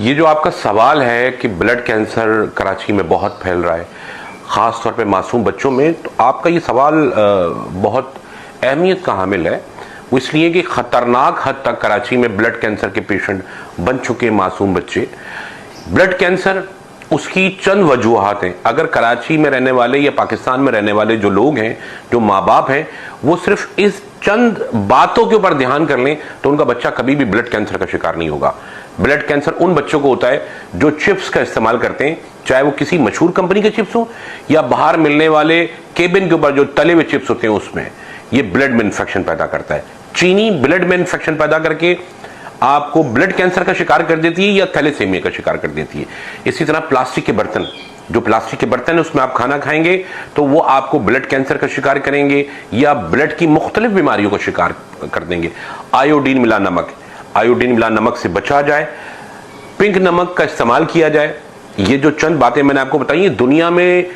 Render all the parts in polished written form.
ये जो आपका सवाल है कि ब्लड कैंसर कराची में बहुत फैल रहा है, ख़ास तौर पे मासूम बच्चों में, तो आपका ये सवाल बहुत अहमियत का हामिल है। वो इसलिए कि ख़तरनाक हद तक कराची में ब्लड कैंसर के पेशेंट बन चुके मासूम बच्चे। ब्लड कैंसर उसकी चंद वजूहात हैं। अगर कराची में रहने वाले या पाकिस्तान में रहने वाले जो लोग हैं, जो माँ बाप हैं, वो सिर्फ इस चंद बातों के ऊपर ध्यान कर लें तो उनका बच्चा कभी भी ब्लड कैंसर का शिकार नहीं होगा। ब्लड कैंसर उन बच्चों को होता है जो चिप्स का इस्तेमाल करते हैं, चाहे वो किसी मशहूर कंपनी के चिप्स हो या बाहर मिलने वाले केबिन के ऊपर जो तले हुए चिप्स होते हैं, उसमें ये ब्लड में इन्फेक्शन पैदा करता है। चीनी ब्लड में इन्फेक्शन पैदा करके आपको ब्लड कैंसर का शिकार कर देती है या थैलेसीमिया का शिकार कर देती है। इसी तरह प्लास्टिक के बर्तन, जो प्लास्टिक के बर्तन है उसमें आप खाना खाएंगे तो वो आपको ब्लड कैंसर का शिकार करेंगे या ब्लड की मुख्तलिफ बीमारियों का शिकार कर देंगे। आयोडीन मिला नमक, आयोडीन मिला नमक से बचा जाए, पिंक नमक का इस्तेमाल किया जाए। ये जो चंद बातें मैंने आपको बताई, दुनिया में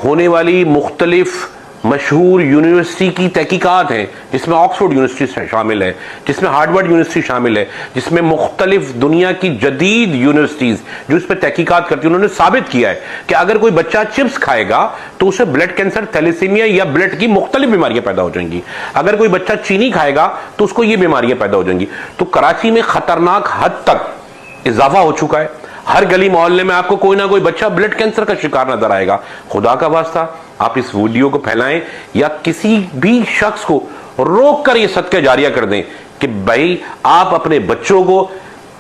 होने वाली मुख्तलिफ मशहूर यूनिवर्सिटी की तहकीकात हैं, जिसमें ऑक्सफोर्ड यूनिवर्सिटी शामिल है, जिसमें हार्वर्ड यूनिवर्सिटी शामिल है, जिसमें मुख्तलिफ दुनिया की जदीद यूनिवर्सिटीज जो इस पर तहकीकात करती हैं, उन्होंने साबित किया है कि अगर कोई बच्चा चिप्स खाएगा तो उसे ब्लड कैंसर, थैलेसीमिया या ब्लड की मुख्तलिफ बीमारियां पैदा हो जाएंगी। अगर कोई बच्चा चीनी खाएगा तो उसको ये बीमारियां पैदा हो जाएंगी। तो कराची में खतरनाक हद तक इजाफा हो चुका है। हर गली मोहल्ले में आपको कोई ना कोई बच्चा ब्लड कैंसर का शिकार नजर आएगा। खुदा का वास्ता आप इस वीडियो को फैलाएं या किसी भी शख्स को रोक कर ये सदका जारिया कर दें कि भाई आप अपने बच्चों को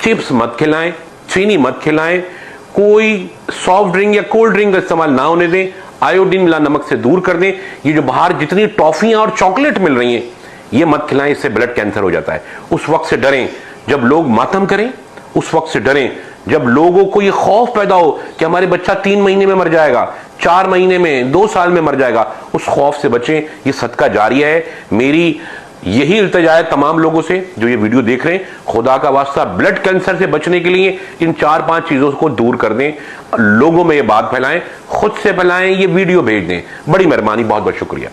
चिप्स मत खिलाएं, चीनी मत खिलाएं, कोई सॉफ्ट ड्रिंक या कोल्ड ड्रिंक का इस्तेमाल ना होने दें, आयोडीन मिला नमक से दूर कर दें। ये जो बाहर जितनी टॉफियां और चॉकलेट मिल रही हैं ये मत खिलाएं, इससे ब्लड कैंसर हो जाता है। उस वक्त से डरें जब लोग मातम करें, उस वक्त से डरें जब लोगों को ये खौफ पैदा हो कि हमारे बच्चा 3 महीने में मर जाएगा, 4 महीने में, 2 साल में मर जाएगा। उस खौफ से बचें। ये सदका जारिया है। मेरी यही इल्तिजा है तमाम लोगों से जो ये वीडियो देख रहे हैं, खुदा का वास्ता ब्लड कैंसर से बचने के लिए इन 4-5 चीजों को दूर कर दें, लोगों में ये बात फैलाएं, खुद से फैलाएं, ये वीडियो भेज दें। बड़ी मेहरबानी, बहुत बहुत शुक्रिया।